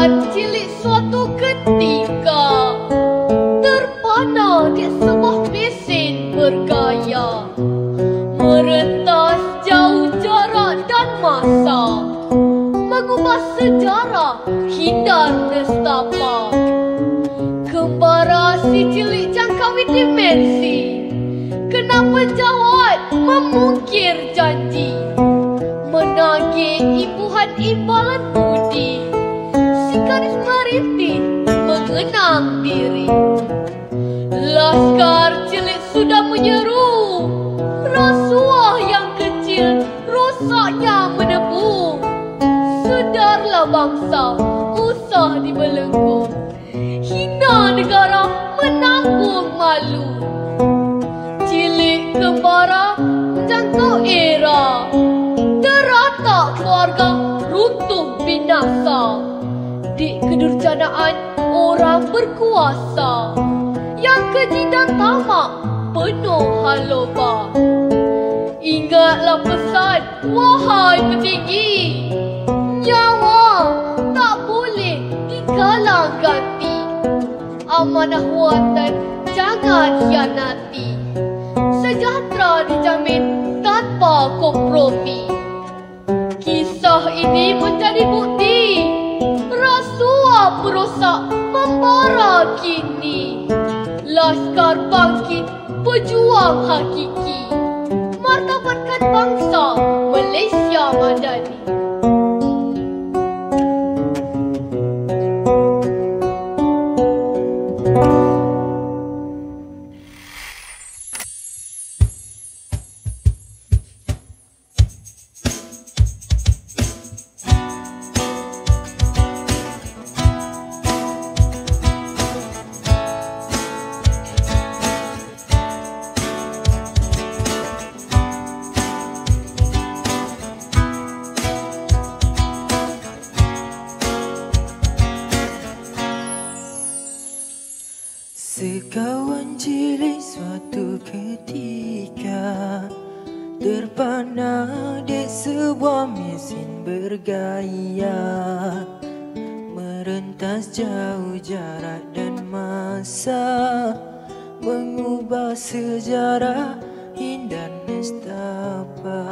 Saat cilik suatu ketika terpana di sebuah mesin bergaya, merentas jauh jarak dan masa, mengubah sejarah hindar nestapa. Kembara si cilik jangkaui dimensi, kena penjawat memungkir janji, menagih imbuhan imbalan budi, si gadis merintih mengenang diri. Laskar cilik sudah menyeru, rasuah yang kecil rosaknya menebu. Sedarlah bangsa usah dibelenggu, hina negara menanggung malu. Cilik kembara jangkau era, teratak keluarga runtuh binasa. Di kedurjanaan orang berkuasa, yang keji dan tamak penuh haloba. Ingatlah pesan wahai petinggi, nyawa tak boleh digalang ganti. Amanah watan jangan hianati, sejahtera dijamin tanpa kompromi. Kisah ini menjadi bukti, rasuah perosak membara kini. Laskar bangkit, pejuang hakiki, martabatkan bangsa Malaysia Madani. Sekawan cilik suatu ketika terpana di sebuah mesin bergaya, merentas jauh jarak dan masa, mengubah sejarah hindar nestapa.